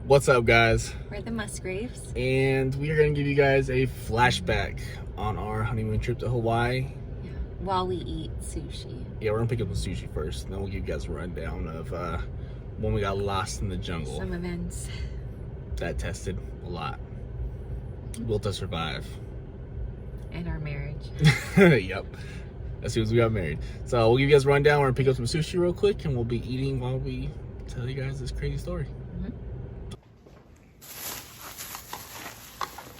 What's up, guys? We're the Musgraves. And we are going to give you guys a flashback on our honeymoon trip to Hawaii. Yeah. While we eat sushi. Yeah, we're going to pick up the sushi first, and then we'll give you guys a rundown of when we got lost in the jungle. Some events. That tested a lot. Built to survive. And our marriage. Yep. As soon as we got married. So we'll give you guys a rundown. We're going to pick up some sushi real quick, and we'll be eating while we tell you guys this crazy story.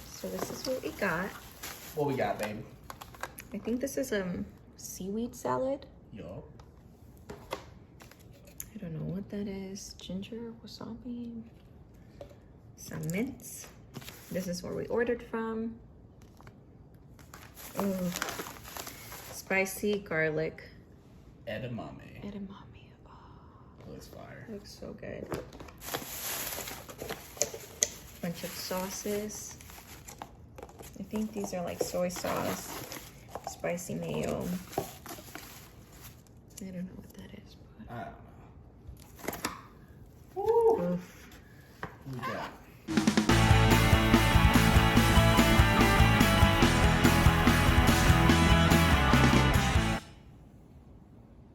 So this is what we got. What we got, babe? I think this is seaweed salad. Yup. I don't know what that is. Ginger, wasabi, some mints. This is where we ordered from. Oh, spicy garlic. Edamame. Edamame. Oh, Looks fire. looks so good. Bunch of sauces. I think these are like soy sauce, spicy mayo. I don't know what that is, but I don't know. oof. What we got?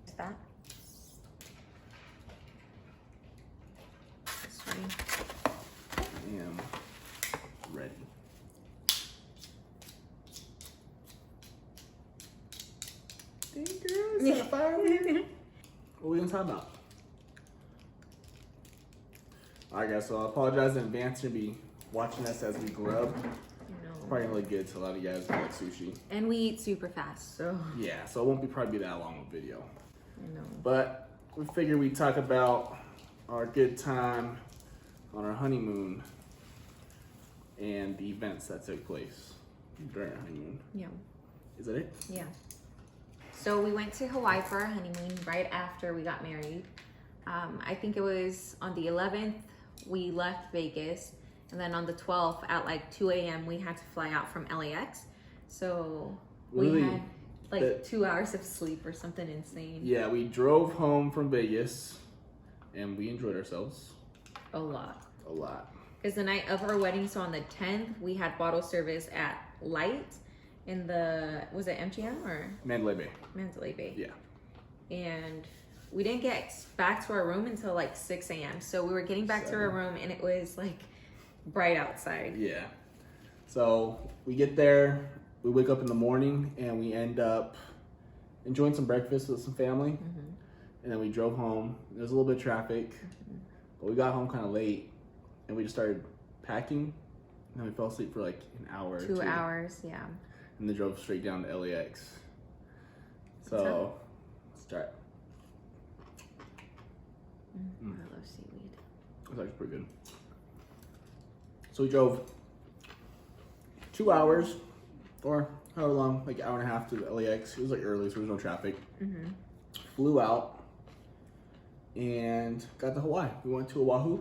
What's that? This one. I am ready. What are we gonna talk about? Alright guys, so I apologize in advance to be watching us as we grub. Probably gonna look good to a lot of you guys who like sushi. And we eat super fast, so Yeah, so it won't probably be that long of a video. I know. But we figured we'd talk about our good time on our honeymoon and the events that took place during our honeymoon. Yeah. Is that it? Yeah. So we went to Hawaii for our honeymoon right after we got married. I think it was on the 11th, we left Vegas. And then on the 12th at like 2 a.m. we had to fly out from LAX. So Really? we had like 2 hours of sleep or something insane. Yeah, we drove home from Vegas and we enjoyed ourselves A lot. a lot. Because the night of our wedding, so on the 10th, we had bottle service at Light in the, was it MGM or? Mandalay Bay. Mandalay Bay. Yeah. And we didn't get back to our room until like 6 a.m. So we were getting back to our room and it was like bright outside. Yeah. So we get there, we wake up in the morning and we end up enjoying some breakfast with some family. And then we drove home. There was a little bit of traffic, but we got home kind of late and we just started packing. And then we fell asleep for like an hour or 2 hours, yeah. And then drove straight down to LAX. What's So, let's start. I love seaweed. It was actually pretty good. So we drove 2 hours, or however long, like an hour and a half to the LAX. It was like early, so there was no traffic. Flew out and got to Hawaii. We went to Oahu,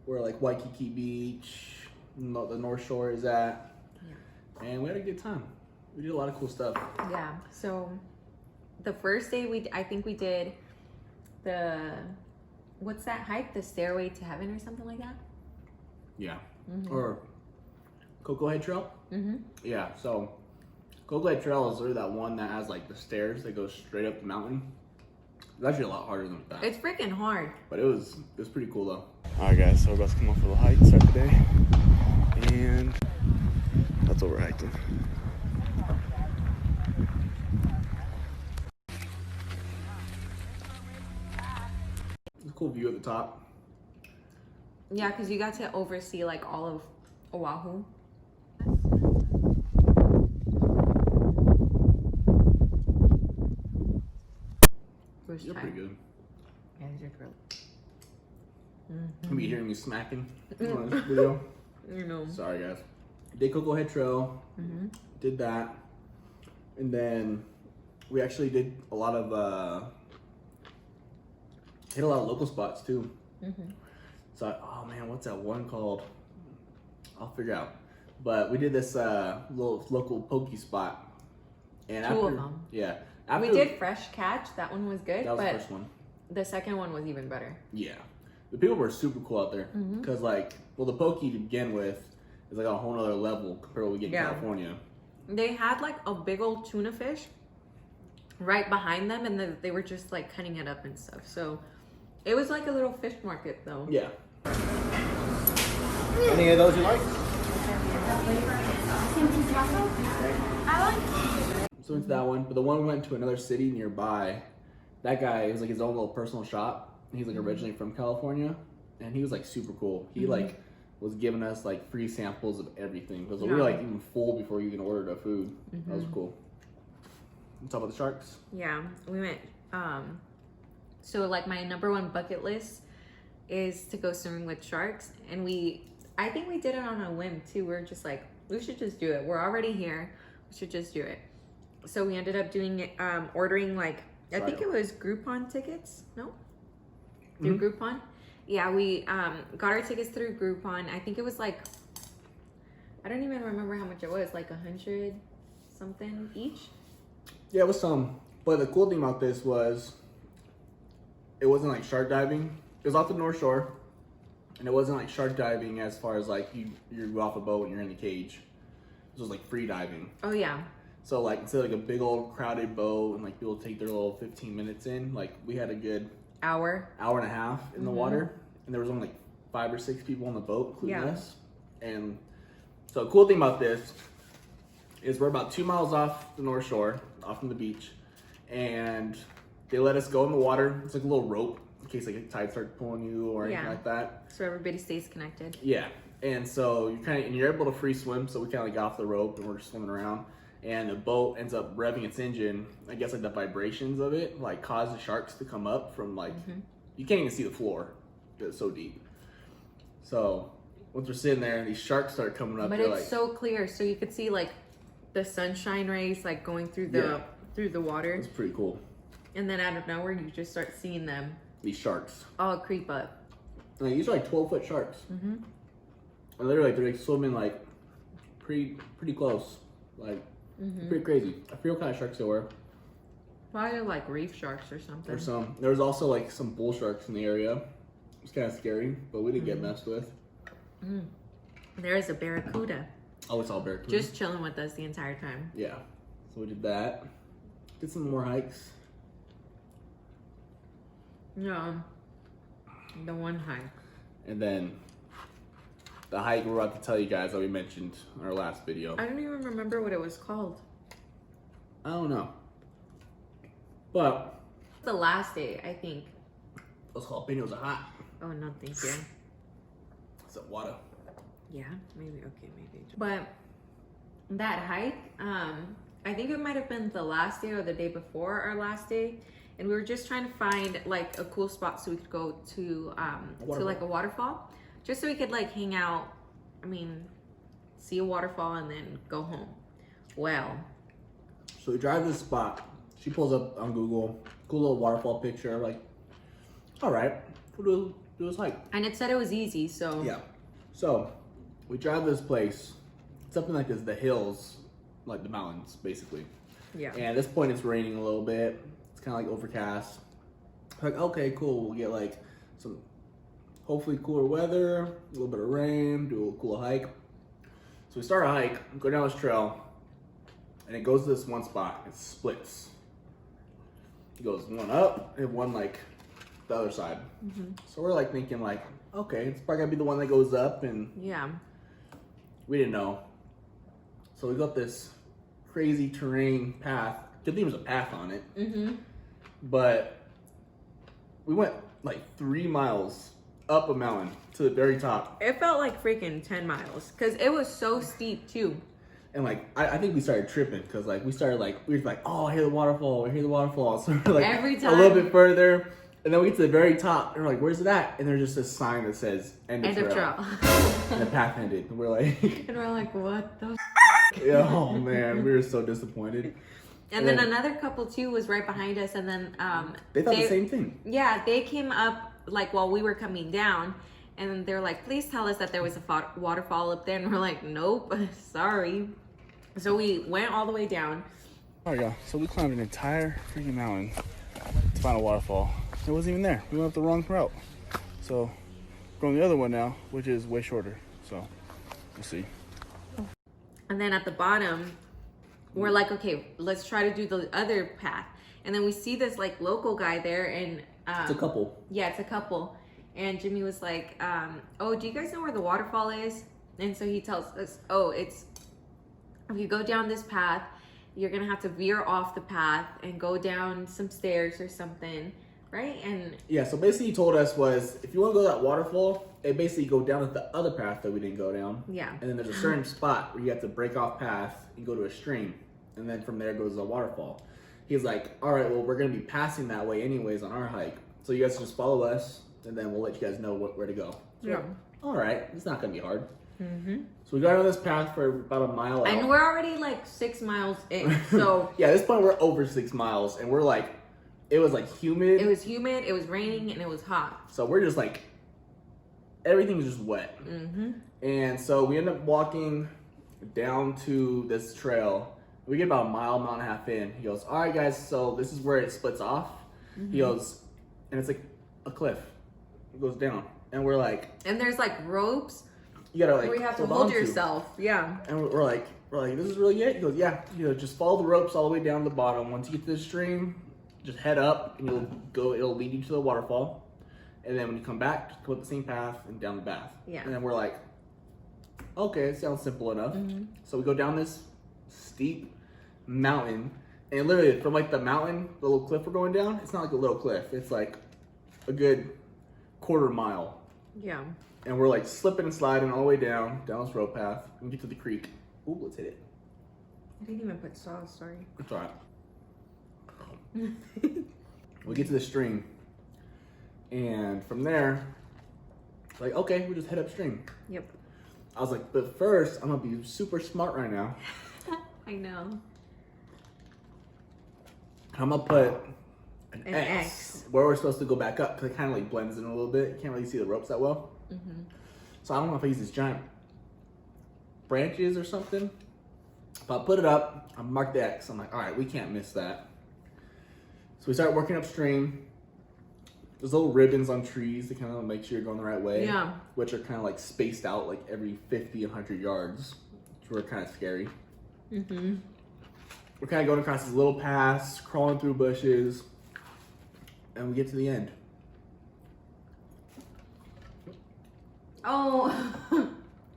where like Waikiki Beach, the North Shore is at. Yeah. And we had a good time. We did a lot of cool stuff. Yeah, so the first day I think we did what's that hike? The Stairway to Heaven or something like that? Yeah. Or Cocoa Head Trail. Yeah, so Cocoa Head Trail is literally that one that has like the stairs that go straight up the mountain. It's actually a lot harder than that. It's freaking hard. But it was pretty cool though. Alright guys, so we're about to come off for the hike, start the day. And that's what we're hiking. It's a cool view at the top. Yeah, because you got to oversee like all of Oahu. You're pretty good. Yeah, these are great. You'll be hearing me smacking on this video. You know. Sorry guys. Did Cocoa Head Trail. Did that. And then we actually did a lot of hit a lot of local spots too. So oh man, what's that one called? I'll figure out. But we did this little local poke spot. And Two of them. Yeah. We did Fresh Catch. That one was good. That was but the first one. the second one was even better. Yeah. the people were super cool out there. Mm-hmm. Because, like, well, the poke to begin with is like a whole other level compared to what we get in California. They had like a big old tuna fish right behind them, and they were just like cutting it up and stuff. So it was like a little fish market, though. Yeah. Any of those you like? So we went to that one, but the one we went to another city nearby. That guy, it was like his own little personal shop. He's like originally from California, and he was like super cool. He like was giving us like free samples of everything because we were like even full before we even ordered our food. That was cool. Let's talk about the sharks. Yeah, we went. So like my number one bucket list is to go swimming with sharks, and I think we did it on a whim too. We're just like, we should just do it. We're already here. We should just do it. So we ended up doing it, ordering like, I think it was Groupon tickets. No? Through Groupon? Yeah, we got our tickets through Groupon. I think it was like, I don't even remember how much it was, like 100 something each. Yeah, it was some. But the cool thing about this was, it wasn't like shark diving. It was off the North Shore, and it wasn't like shark diving as far as like you go off a boat and you're in the cage. This was like free diving. Oh yeah. So like instead of like a big old crowded boat and like people take their little 15 minutes in, like we had a good hour and a half in the water, and there was only like 5 or 6 people on the boat, including us. And so the cool thing about this is we're about 2 miles off the North Shore, off from the beach, and they let us go in the water. It's like a little rope in case like a tide starts pulling you or anything like that. So everybody stays connected. Yeah. And so you're able to free swim. So we kind of like got off the rope and we're just swimming around. And the boat ends up revving its engine. I guess like the vibrations of it like cause the sharks to come up from like you can't even see the floor. It's so deep. So once we're sitting there and these sharks start coming up, but it's so clear, so you could see like the sunshine rays like going through the water. It's pretty cool. And then out of nowhere, you just start seeing them. These sharks all creep up. And these are like 12-foot sharks. And they're like swimming like pretty close, like. Pretty crazy. I forget what kind of sharks they were. Probably like reef sharks or something. There was also like some bull sharks in the area. It was kind of scary, but we didn't get messed with. There is a barracuda. Oh, it's all barracuda. Just chilling with us the entire time. Yeah. So we did that. Did some more hikes. Yeah. The one hike. And then the hike we're about to tell you guys that we mentioned in our last video. I don't even remember what it was called. I don't know. But the last day, I think. Those jalapenos are hot. Oh, no, thank you. Is that water? Yeah, maybe. Okay, maybe. But that hike, I think it might have been the last day or the day before our last day. And we were just trying to find like a cool spot so we could go to like a waterfall. Just so we could like hang out, see a waterfall and then go home. Well. So we drive to this spot. She pulls up on Google, cool little waterfall picture. Like, all right, we'll do this hike. And it said it was easy, so. Yeah. So we drive to this place. It's something like this, the hills, like the mountains, basically. Yeah. And at this point it's raining a little bit. It's kind of like overcast. Like, okay, cool. We'll get like some hopefully cooler weather, a little bit of rain, do a cool hike. So we start a hike, go down this trail, and it goes to this one spot. It splits. It goes one up and one like the other side. So we're like thinking like, okay, it's probably gonna be the one that goes up, and yeah, we didn't know. So we got this crazy terrain path. Good thing there was a path on it. But we went like 3 miles up a mountain to the very top. It felt like freaking 10 miles because it was so steep too. And like, I think we started tripping because like we were like, oh, I hear the waterfall, I hear the waterfall. So we're like every time a little bit further. And then we get to the very top and we're like, where's it at? And there's just a sign that says end of trail. And the path ended. And we're like, what the yeah, oh man, we were so disappointed. And then another couple too was right behind us, and then they thought the same thing. Yeah, they came up like while we were coming down, and they're like, please tell us that there was a waterfall up there, and we're like, nope, sorry. So we went all the way down. Oh yeah, so we climbed an entire freaking mountain to find a waterfall. It wasn't even there. We went up the wrong route. So going the other one now, which is way shorter. So we'll see. And then at the bottom, we're like, okay, let's try to do the other path. And then we see this like local guy there, and It's a couple. Yeah, it's a couple. And Jimmy was like, oh, do you guys know where the waterfall is? And so he tells us, oh, it's, if you go down this path, you're gonna have to veer off the path and go down some stairs or something, right? And yeah, so basically he told us was, if you want to go to that waterfall, it basically go down the other path that we didn't go down. yeah. And then there's a certain spot where you have to break off path and go to a stream. And then from there goes the waterfall. He's like, all right, well, we're going to be passing that way anyways on our hike. So you guys just follow us, and then we'll let you guys know where to go. So, Yeah. all right, it's not going to be hard. Mm-hmm. So we got on this path for about a mile out. And we're already like 6 miles in, so. Yeah, at this point we're over 6 miles, and we're like, it was like humid. It was humid, it was raining, and it was hot. So we're just like, everything's just wet. Mm-hmm. And so we end up walking down to this trail. We get about a mile and a half in. He goes, all right, guys, so this is where it splits off. Mm-hmm. He goes, and it's like a cliff. It goes down. And we're like, And there's like ropes you gotta like where you have to hold hold on to. yourself. Yeah. And we're like, this is really it? He goes, yeah, just follow the ropes all the way down to the bottom. Once you get to the stream, just head up and it'll lead you to the waterfall. And then when you come back, just go up the same path and down the path. Yeah. And then we're like, okay, it sounds simple enough. Mm-hmm. So we go down this steep mountain, and literally from like the mountain, the little cliff we're going down, it's not like a little cliff. It's like a good quarter mile. Yeah. And we're like slipping and sliding all the way down this road path. We get to the creek. Ooh, let's hit it. I didn't even put sauce, sorry. It's all right. We get to the stream. And from there, like, okay, we just head upstream. Yep. I was like, but first, I'm gonna be super smart right now. I know. I'm gonna put an X. X where we're supposed to go back up, because it kind of like blends in a little bit. You can't really see the ropes that well. Mm-hmm. So I don't know if I use these giant branches or something. But I put it up, I marked the X. I'm like, all right, we can't miss that. So we start working upstream. There's little ribbons on trees to kind of make sure you're going the right way. Yeah. Which are kind of like spaced out like every 50, 100 yards, which were kind of scary. Mm-hmm. We're kind of going across these little paths, crawling through bushes, and we get to the end. Oh,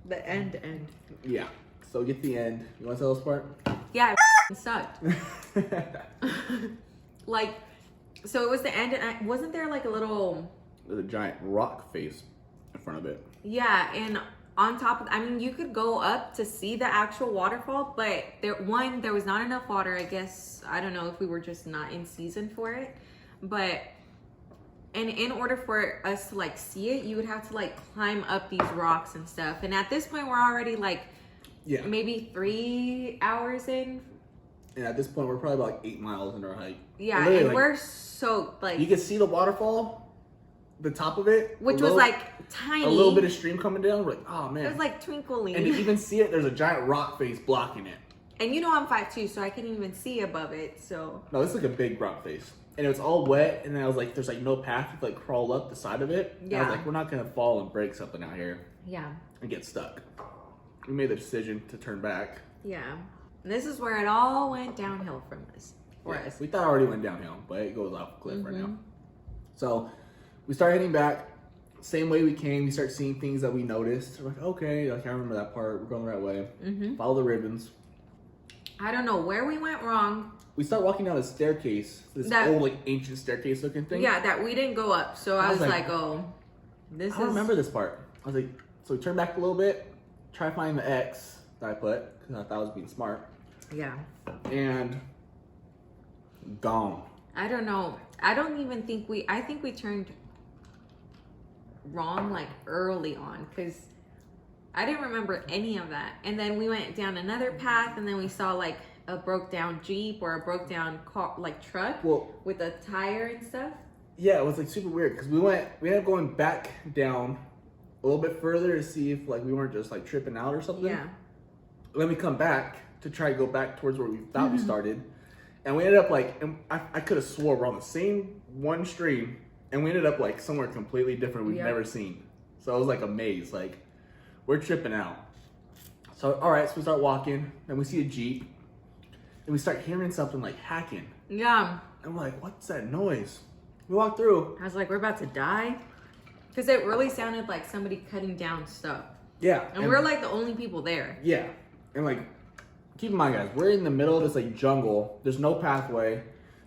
the end. Yeah. So we get to the end. You want to tell us part? Yeah, it sucked. Like, so it was the end, and wasn't there like a little... There's a giant rock face in front of it. Yeah, and on top of, I mean, you could go up to see the actual waterfall, but there was not enough water. I guess, I don't know if we were just not in season for it, but, and in order for us to like see it, you would have to like climb up these rocks and stuff. And at this point, we're already like, Yeah. maybe 3 hours in. And at this point, we're probably about like 8 miles into our hike. Yeah, Literally, and like, we're soaked, like, you can see the waterfall, the top of it, which was like tiny. a little bit of stream coming down. We're like, oh man. It was like twinkling. And to even see it, there's a giant rock face blocking it. And you know I'm 5'2", so I couldn't even see above it. So No, this is like a big rock face. And it was all wet, and then I was like, there's like no path to like crawl up the side of it. And I Yeah. was like, we're not gonna fall and break something out here yeah, and get stuck. We made the decision to turn back. yeah. And this is where it all went downhill from us. For Yeah, us. we thought it already went downhill, but it goes off a cliff right Mm-hmm. now. So we start heading back. Same way we came, we start seeing things that we noticed. We're like, okay, like I remember that part. We're going the right way. Mm-hmm. Follow the ribbons. I don't know where we went wrong. We start walking down a staircase, this That- old like ancient staircase looking thing. Yeah, that we didn't go up. So I was like, oh, this I don't is. remember this part. I was like, so we turn back a little bit, try to find the X that I put, because I thought I was being smart. Yeah. And gone. I don't know. I don't even think I think we turned wrong like early on, because I didn't remember any of that. And then we went down another path, and then we saw like a broke down Jeep or a broke down car, like truck, Well, with a tire and stuff. yeah, it was like super weird because we ended up going back down a little bit further to see if like we weren't just like tripping out or something. Yeah. Then we come back to try to go back towards where we thought we started, and we ended up like, and I could have swore we're on the same one stream, and we ended up like somewhere completely different we've Yeah. never seen. So I was like amazed, like we're tripping out. So all right, so we start walking, then we see a Jeep, and we start hearing something like hacking. Yeah. And we're like, what's that noise? We walk through. I was like, we're about to die. Because it really sounded like somebody cutting down stuff. Yeah. And we're like the only people there. Yeah. And like, keep in mind, guys, we're in the middle of this like jungle. There's no pathway.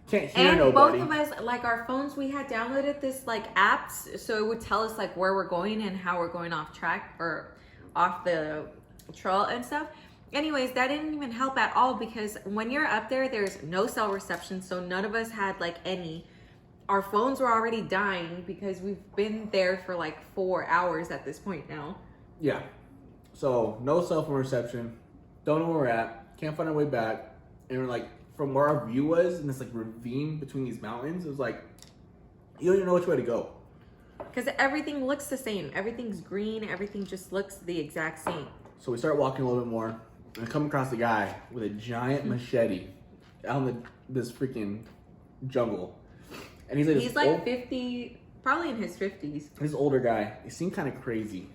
Can't hear nobody. And both of us, like our phones, we had downloaded this like apps, so it would tell us like where we're going and how we're going off track or off the trail and stuff. Anyways, that didn't even help at all because when you're up there, there's no cell reception, so none of us had like any. Our phones were already dying because we've been there for like 4 hours at this point now. Yeah. So no cell phone reception. Don't know where we're at. Can't find our way back. And we're like, from where our view was in this like ravine between these mountains, it was like, you don't even know which way to go. Because everything looks the same. Everything's green. Everything just looks the exact same. So we start walking a little bit more and I come across a guy with a giant machete out in this freaking jungle. And he's like 50, probably in his 50s. This older guy. He seemed kind of crazy.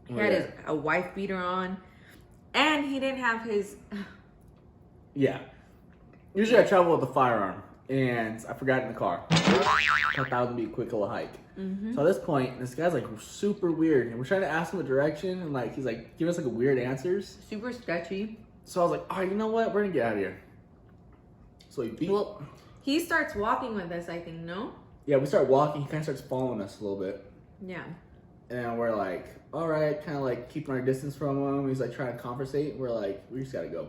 He had a wife beater on. And he didn't have his... Yeah. Usually I travel with a firearm. And I forgot it in the car. I thought that would be a quick little hike. So at this point, this guy's like super weird. And we're trying to ask him a direction. And like he's like giving us like weird answers. Super sketchy. So I was like, all right, you know what? We're going to get out of here. So he starts walking with us, I think, no? Yeah, we start walking. He kind of starts following us a little bit. Yeah. And we're like, all right, kind of like keeping our distance from him. He's like trying to conversate. We're like, we just got to go.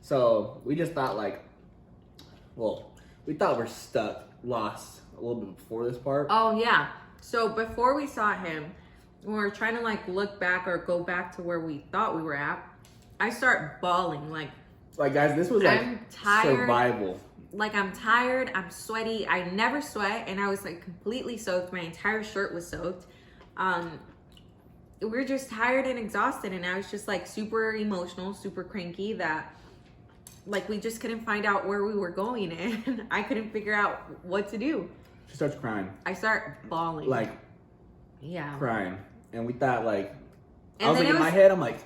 So we just thought like, well, we thought we're stuck, lost a little bit before this part. Oh, yeah. So before we saw him, when we were trying to like look back or go back to where we thought we were at, I start bawling. Like guys, this was like I'm tired. Survival. Like I'm tired, I'm sweaty. I never sweat, and I was like completely soaked. My entire shirt was soaked. We were just tired and exhausted, and I was just like super emotional, super cranky that like we just couldn't find out where we were going, and I couldn't figure out what to do. She starts crying. I start bawling. Like, yeah, crying, and we thought like, and I was like in my head, I'm like,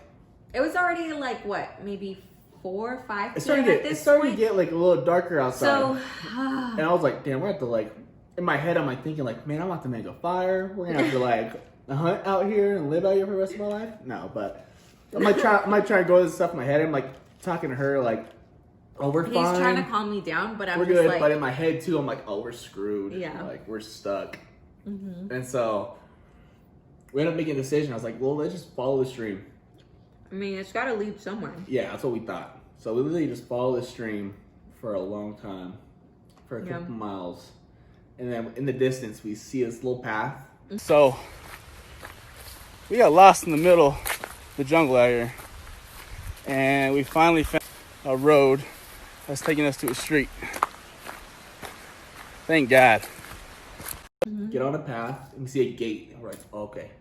it was already like what, maybe 4 or 5 It started to get like a little darker outside. So, and I was like, damn, we're at the like, in my head, I'm like thinking like, man, I'm about to make a fire. We're gonna have to like hunt out here and live out here for the rest of my life. No, but I might try to go with this stuff in my head. I'm like talking to her like, oh, we're fine. He's trying to calm me down, but I'm we're just good. like, but in my head too, I'm like, oh, we're screwed. Yeah. Like we're stuck. And so we ended up making a decision. I was like, well, let's just follow the stream. I mean, it's got to lead somewhere. Yeah, that's what we thought. So we literally just followed the stream for a long time, for a couple miles. And then in the distance, we see this little path. So we got lost in the middle of the jungle out here. And we finally found a road that's taking us to a street. Thank God. Get on a path and we see a gate. And we're like, oh, okay,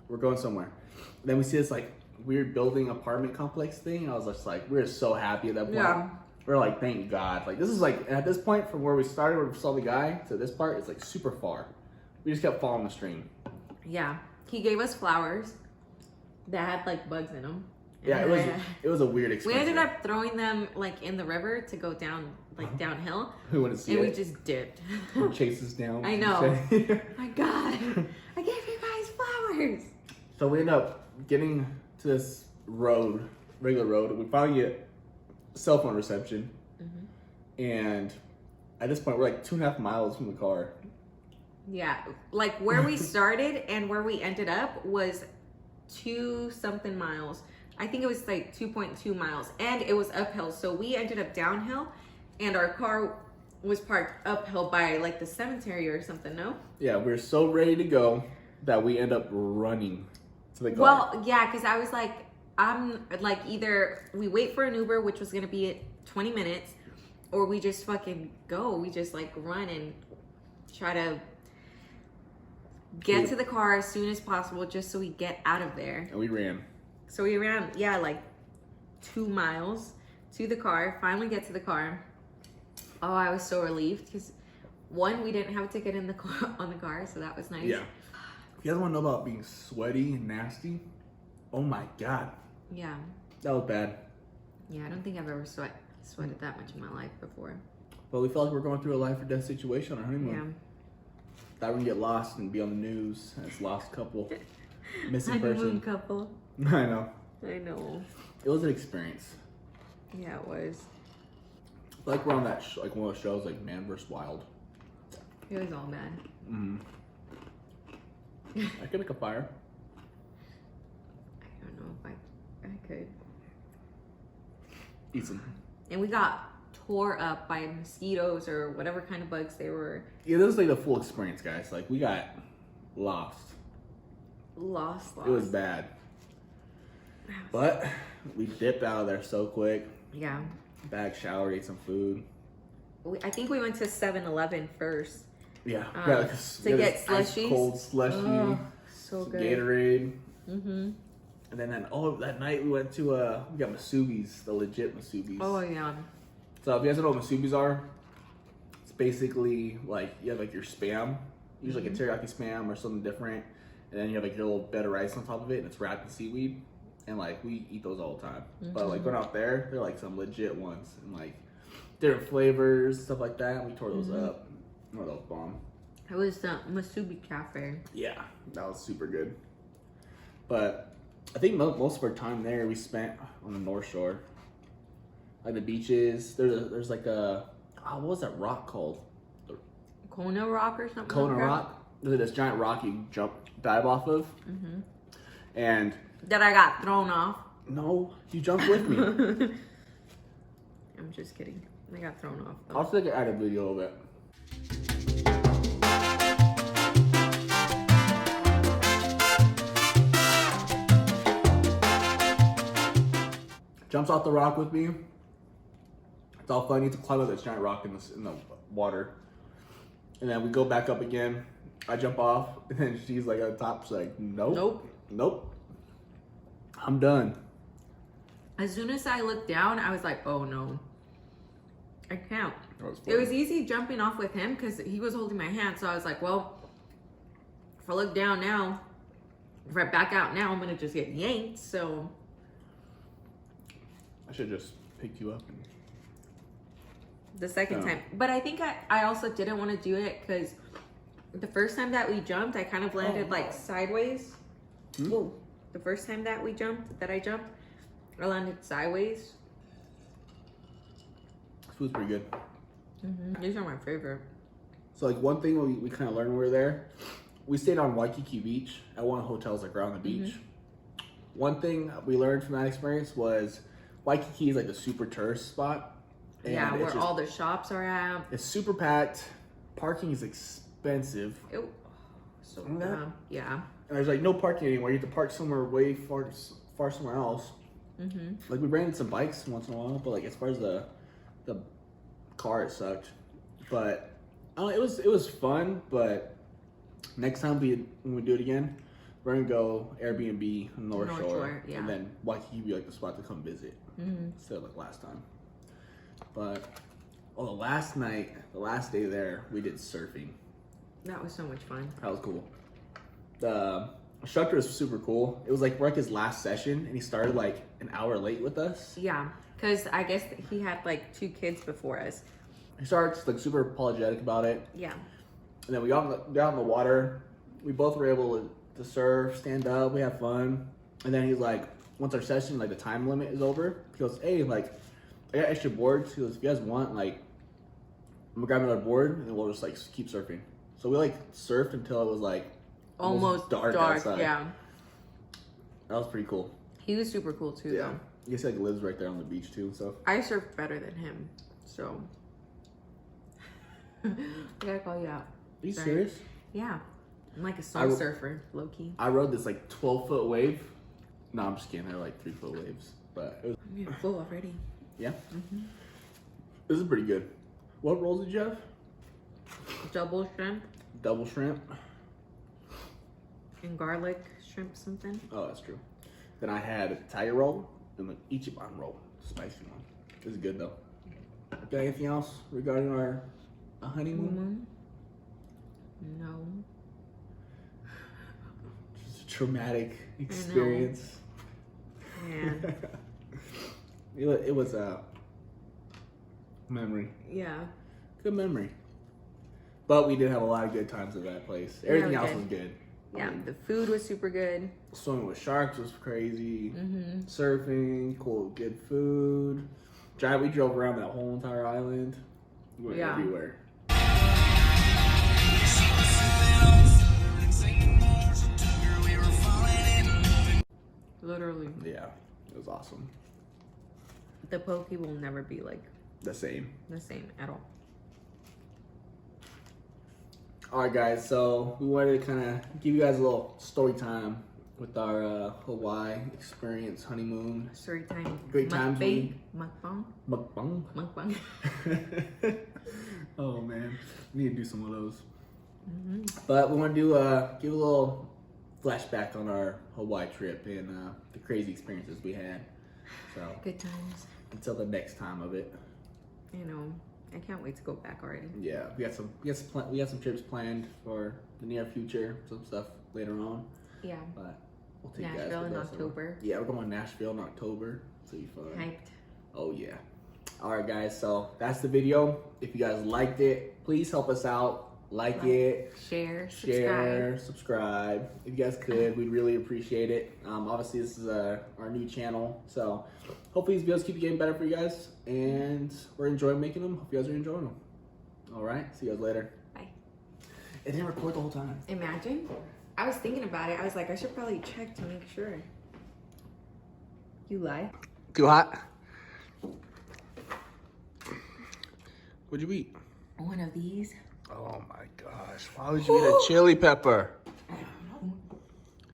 we're going somewhere. And then we see this like weird building apartment complex thing. And I was just like, we were so happy at that point. Yeah. We're like, thank God. Like this is like, at this point from where we started, where we saw the guy, to this part, it's like super far. We just kept following the stream. Yeah. He gave us flowers that had like bugs in them. Yeah, it was a weird experience. We ended up throwing them like in the river to go down, like downhill. Who wanted to see and it? we just dipped. Chase us down. I know. My God. I gave you guys flowers. So we end up getting to this road, regular road. We finally get cell phone reception. And at this point, we're like 2.5 miles from the car. Yeah. Like where we started and where we ended up was 2-something miles. I think it was like 2.2 miles, and it was uphill. So we ended up downhill, and our car was parked uphill by like the cemetery or something, no? Yeah, we were so ready to go that we end up running to the car. Well, yeah, because I was like, I'm like, either we wait for an Uber, which was going to be 20 minutes, or we just fucking go. We just like run and try to get to the car as soon as possible just so we get out of there. And we ran. So we ran, yeah, like 2 miles to the car, finally get to the car. Oh, I was so relieved because one, we didn't have a ticket in the car, on the car, so that was nice. Yeah. If you guys want to know about being sweaty and nasty, oh my god, Yeah. that was bad. Yeah, I don't think I've ever sweated that much in my life before. But we felt like we're going through a life or death situation on our honeymoon. Yeah. Thought we're gonna get lost and be on the news as lost couple, missing Honeymoon person. couple. I know. I know. It was an experience. Yeah, it was. Like we're on that like one of those shows like Man vs. Wild. It was all bad. Mm-hmm. I could make a fire. I don't know if I could. Eat some. And we got tore up by mosquitoes or whatever kind of bugs they were. Yeah, this was like the full experience, guys. Like we got lost. Lost. It was bad. But we dipped out of there so quick. Yeah. Bag showered, ate some food. I think we went to 7-Eleven first. Yeah. To get slushies. Cold slushy. Oh, so good. Gatorade. Mm-hmm. And then that night we went to we got Masubis, the legit Masubis. Oh yeah. So if you guys don't know what Masubis are, it's basically like you have like your spam, usually like a teriyaki spam or something different, and then you have like your little bed of rice on top of it, and it's wrapped in seaweed. And like we eat those all the time. But like going out there, they're like some legit ones and like different flavors, stuff like that. And we tore those up. Oh, those bomb. It was the Masubi Cafe. Yeah, that was super good. But I think most of our time there we spent on the North Shore, like the beaches. There's like a what was that rock called? Kona Rock or something. Kona like that? Rock. There's this giant rock you dive off of. And that I got thrown off. no, you jumped with me. I'm just kidding. I got thrown off. Though. I'll take add a video of it. Jumps off the rock with me. It's all fun. You have to climb up this giant rock in the water. And then we go back up again. I jump off, and then she's like at the top. She's like, nope. I'm done. As soon as I looked down, I was like, oh no. I can't. That It was easy jumping off with him because he was holding my hand. So I was like, well, if I look down now, if I back out now, I'm going to just get yanked. So I should just pick you up. the second time. But I think I also didn't want to do it because the first time that we jumped, I kind of landed like sideways. Ooh, the first time that I jumped, I landed sideways. This food's pretty good. These are my favorite. So like one thing we kind of learned when we were there, we stayed on Waikiki Beach at one of the hotels like around the beach. One thing we learned from that experience was Waikiki is like a super tourist spot. And Yeah, where all the shops are at. It's super packed. Parking is expensive. So Remember that? yeah. And there's like no parking anywhere. You have to park somewhere way far somewhere else. Like we rented some bikes once in a while, but like as far as the car, it sucked. But I don't know, it was fun. But next time when we do it again, we're gonna go Airbnb North Shore, yeah. and then Waikiki be like the spot to come visit instead of like last time. But the last day there, we did surfing. That was so much fun. That was cool. The instructor was super cool. It was like his last session, and he started like an hour late with us. Yeah, because I guess he had like 2 kids before us. He started just like super apologetic about it. Yeah. And then we got in the water. We both were able to surf, stand up, we had fun. And then he's like, once our session, like the time limit is over, he goes, hey, like, I got extra boards. He goes, if you guys want, like, I'm gonna grab another board and we'll just like keep surfing. So we like surfed until it was like almost dark outside. Yeah. That was pretty cool. He was super cool too. Yeah. Though. I guess he like lives right there on the beach too. So I surfed better than him, so I gotta call you out. are you Sorry. serious? Yeah, I'm like a soul surfer, low key. I rode this like 12-foot wave. No, I'm just kidding. They're like 3-foot waves, but it was, I'm getting full already. yeah. This is pretty good. What rolls did you have? Double shrimp Double shrimp. and garlic shrimp something. Oh, that's true. Then I had a Thai roll and an Ichiban roll, spicy one. This is good though. Got anything else regarding our honeymoon? No. traumatic experience. Man. It was a memory. Yeah. Good memory. But we did have a lot of good times at that place. Everything else was good. Yeah, the food was super good. Swimming with sharks was crazy. Mm-hmm. Surfing, cool, good food. We drove around that whole entire island. We went everywhere. Literally. Yeah, it was awesome. The poke will never be like The same at all. Alright guys, so we wanted to kind of give you guys a little story time with our Hawaii experience, honeymoon. Story time. Great times. Mukbang. Mukbang. Oh man, we need to do some of those. Mm-hmm. But we want to give a little flashback on our Hawaii trip and the crazy experiences we had. So Good times. until the next time of it. You know, I can't wait to go back already. Yeah, we got some trips planned for the near future, some stuff later on. Yeah. But we'll take Nashville guys in with us. October. Yeah, we're going to Nashville in October. It's gonna be fun. Hyped. Oh yeah. All right, guys. So that's the video. If you guys liked it, please help us out. Like it, share, subscribe. If you guys could, we'd really appreciate it. Obviously, this is our new channel, so hopefully these videos keep getting better for you guys, and we're enjoying making them. Hope you guys are enjoying them. All right, see you guys later. Bye. It didn't record the whole time. Imagine. I was thinking about it. I was like, I should probably check to make sure. You lie. Too hot? What'd you eat? One of these. Oh my gosh, why would you eat a chili pepper?